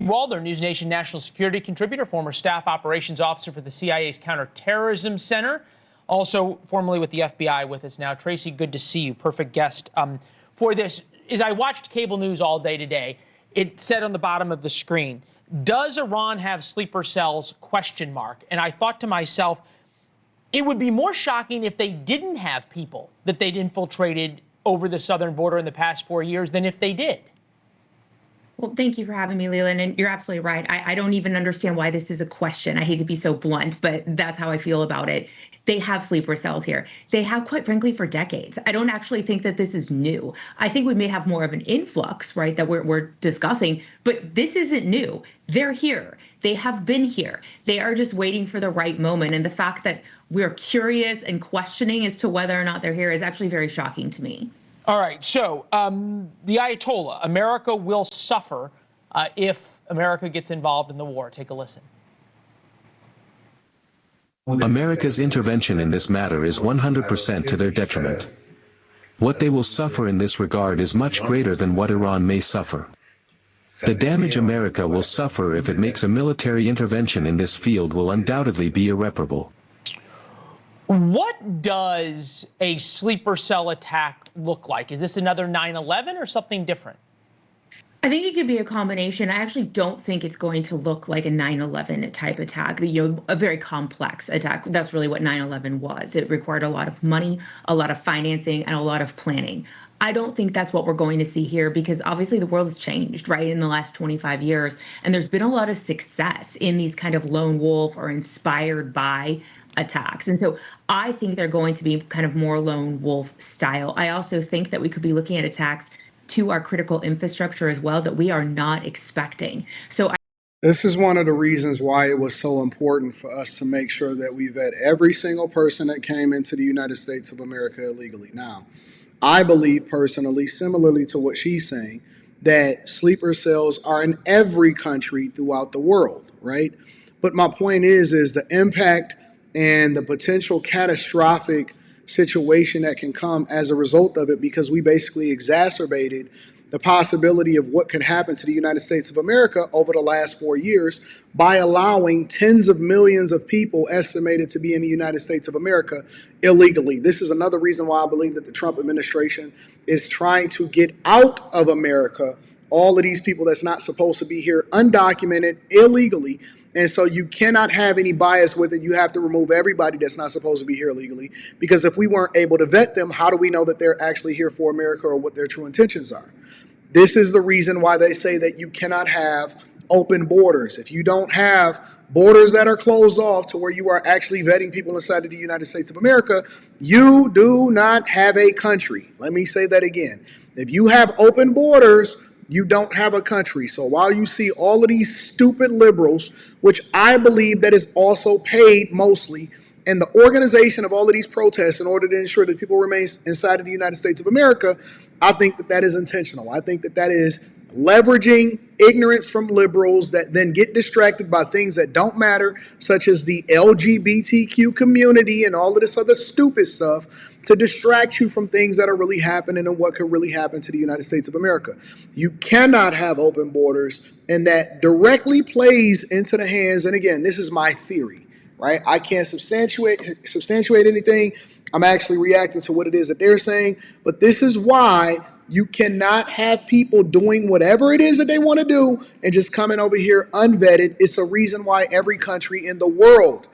Walder, News Nation national security contributor, former staff operations officer for the CIA's Counterterrorism Center, also formerly with the FBI with us now. Tracy, good to see you. Perfect guest for this. As I watched cable news all day today, it said on the bottom of the screen, does Iran have sleeper cells, ? And I thought to myself, it would be more shocking if they didn't have people that they'd infiltrated over the southern border in the past 4 years than if they did. Well, thank you for having me, Leland. And you're absolutely right. I don't even understand why this is a question. I hate to be so blunt, but that's how I feel about it. They have sleeper cells here. They have, quite frankly, for decades. I don't actually think that this is new. I think we may have more of an influx, right, that we're discussing, but this isn't new. They're here. They have been here. They are just waiting for the right moment. And the fact that we're curious and questioning as to whether or not they're here is actually very shocking to me. All right, so the Ayatollah, America will suffer if America gets involved in the war. Take a listen. America's intervention in this matter is 100% to their detriment. What they will suffer in this regard is much greater than what Iran may suffer. The damage America will suffer if it makes a military intervention in this field will undoubtedly be irreparable. What does a sleeper cell attack look like? Is this another 9/11 or something different? I think it could be a combination. I actually don't think it's going to look like a 9/11 type attack, a very complex attack. That's really what 9/11 was. It required a lot of money, a lot of financing, and a lot of planning. I don't think that's what we're going to see here because obviously the world has changed, right, in the last 25 years. And there's been a lot of success in these kind of lone wolf or inspired by attacks. And so I think they're going to be kind of more lone wolf style. I also think that we could be looking at attacks to our critical infrastructure as well that we are not expecting. So this is one of the reasons why it was so important for us to make sure that we vet every single person that came into the United States of America illegally. Now, I believe personally, similarly to what she's saying, that sleeper cells are in every country throughout the world, right? But my point is the impact and the potential catastrophic situation that can come as a result of it, because we basically exacerbated the possibility of what could happen to the United States of America over the last 4 years by allowing tens of millions of people estimated to be in the United States of America illegally. This is another reason why I believe that the Trump administration is trying to get out of America all of these people that's not supposed to be here undocumented, illegally. And so you cannot have any bias with it. You have to remove everybody that's not supposed to be here illegally, because if we weren't able to vet them, how do we know that they're actually here for America or what their true intentions are? This is the reason why they say that you cannot have open borders. If you don't have borders that are closed off to where you are actually vetting people inside of the United States of America, you do not have a country. Let me say that again. If you have open borders, you don't have a country. So while you see all of these stupid liberals, which I believe that is also paid mostly, and the organization of all of these protests in order to ensure that people remain inside of the United States of America, I think that that is intentional. I think that that is leveraging ignorance from liberals that then get distracted by things that don't matter, such as the LGBTQ community and all of this other stupid stuff, to distract you from things that are really happening and what could really happen to the United States of America. You cannot have open borders, and that directly plays into the hands, and again, this is my theory, right? I can't substantiate anything. I'm actually reacting to what it is that they're saying, but this is why you cannot have people doing whatever it is that they want to do and just coming over here unvetted. It's a reason why every country in the world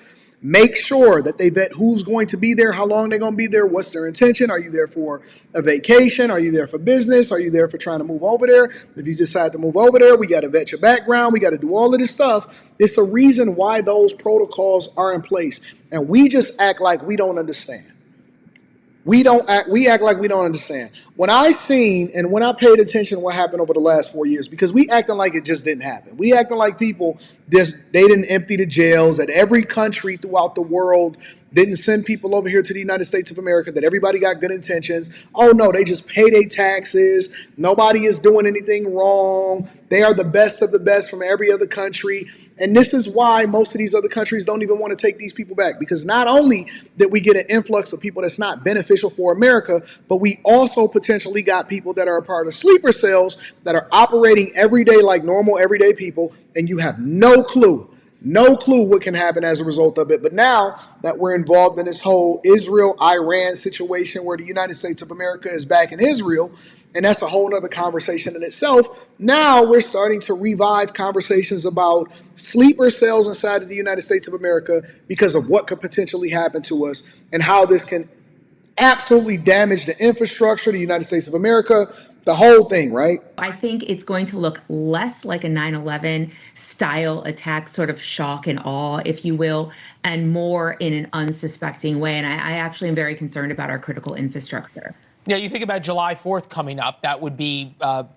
make sure that they vet who's going to be there, how long they're going to be there, what's their intention. Are you there for a vacation? Are you there for business? Are you there for trying to move over there? If you decide to move over there, we got to vet your background. We got to do all of this stuff. It's a reason why those protocols are in place. And we just act like we don't understand. We act like we don't understand. When I seen and when I paid attention to what happened over the last 4 years, because we acting like it just didn't happen. We acting like people they didn't empty the jails, that every country throughout the world didn't send people over here to the United States of America, that everybody got good intentions. Oh no, they just pay their taxes. Nobody is doing anything wrong. They are the best of the best from every other country. And this is why most of these other countries don't even want to take these people back, because not only did we get an influx of people that's not beneficial for America, but we also potentially got people that are a part of sleeper cells that are operating every day like normal everyday people, and you have no clue what can happen as a result of it. But now that we're involved in this whole Israel-Iran situation where the United States of America is backing Israel, and that's a whole other conversation in itself, now we're starting to revive conversations about sleeper cells inside of the United States of America because of what could potentially happen to us and how this can absolutely damage the infrastructure, the United States of America, the whole thing, right? I think it's going to look less like a 9/11 style attack, sort of shock and awe, if you will, and more in an unsuspecting way. And I actually am very concerned about our critical infrastructure. Yeah, you think about July 4th coming up, that would be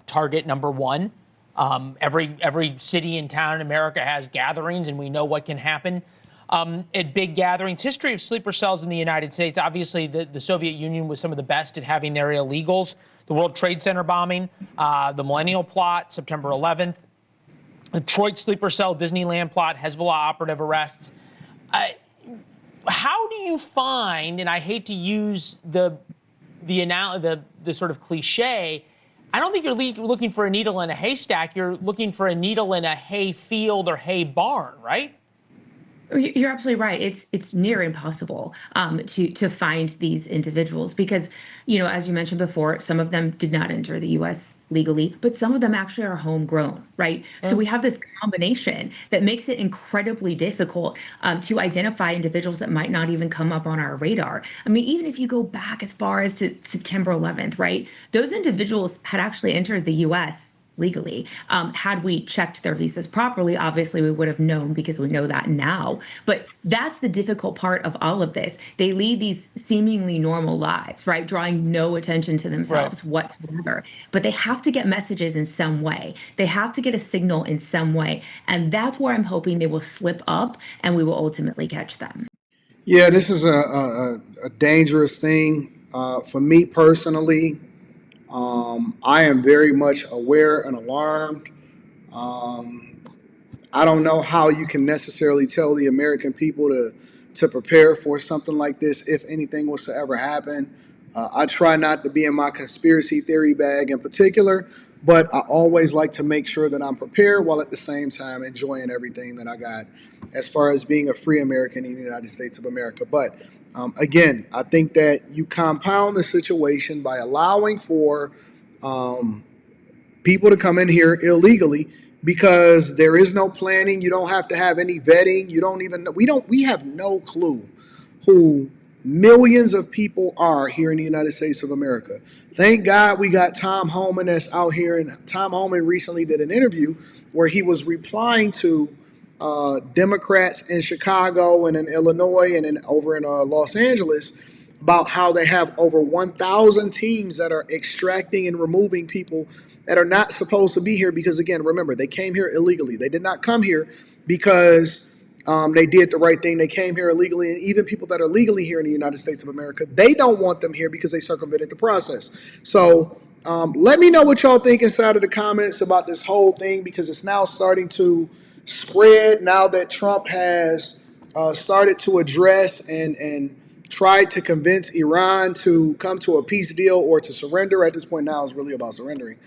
target number one. Every city and town in America has gatherings, and we know what can happen at big gatherings. History of sleeper cells in the United States. Obviously, the Soviet Union was some of the best at having their illegals. The World Trade Center bombing, the Millennial Plot, September 11th, Detroit sleeper cell, Disneyland plot, Hezbollah operative arrests. How do you find, and I hate to use the sort of cliche, I don't think you're looking for a needle in a haystack. You're looking for a needle in a hay field or hay barn, right? You're absolutely right. It's near impossible to find these individuals because, as you mentioned before, some of them did not enter the U.S. legally, but some of them actually are homegrown, right? So we have this combination that makes it incredibly difficult to identify individuals that might not even come up on our radar. I mean, even if you go back as far as to September 11th, right? Those individuals had actually entered the U.S. legally. Had we checked their visas properly, obviously we would have known because we know that now. But that's the difficult part of all of this. They lead these seemingly normal lives, right? Drawing no attention to themselves whatsoever. But they have to get messages in some way. They have to get a signal in some way. And that's where I'm hoping they will slip up and we will ultimately catch them. Yeah, this is a dangerous thing. For me personally, I am very much aware and alarmed. I don't know how you can necessarily tell the American people to prepare for something like this if anything was to ever happen. I try not to be in my conspiracy theory bag in particular, but I always like to make sure that I'm prepared while at the same time enjoying everything that I got as far as being a free American in the United States of America. But again, I think that you compound the situation by allowing for people to come in here illegally because there is no planning. You don't have to have any vetting. You don't even know. We have no clue who millions of people are here in the United States of America. Thank God we got Tom Homan that's out here. And Tom Homan recently did an interview where he was replying to Democrats in Chicago and in Illinois and over in Los Angeles about how they have over 1,000 teams that are extracting and removing people that are not supposed to be here because, again, remember, they came here illegally. They did not come here because they did the right thing. They came here illegally, and even people that are legally here in the United States of America, they don't want them here because they circumvented the process. So let me know what y'all think inside of the comments about this whole thing because it's now starting to spread now that Trump has started to address and tried to convince Iran to come to a peace deal or to surrender. At this point now, it's really about surrendering.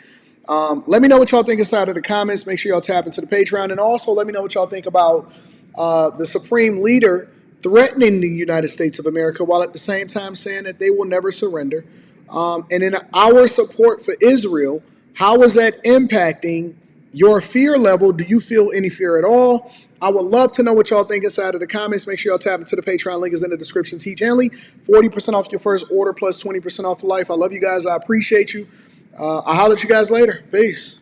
Let me know what y'all think inside of the comments. Make sure y'all tap into the Patreon. And also let me know what y'all think about the Supreme Leader threatening the United States of America while at the same time saying that they will never surrender. And in our support for Israel, how is that impacting your fear level? Do you feel any fear at all? I would love to know what y'all think inside of the comments. Make sure y'all tap into the Patreon. Link is in the description. Teach Henley, 40% off your first order plus 20% off for life. I love you guys. I appreciate you. I'll holler at you guys later. Peace.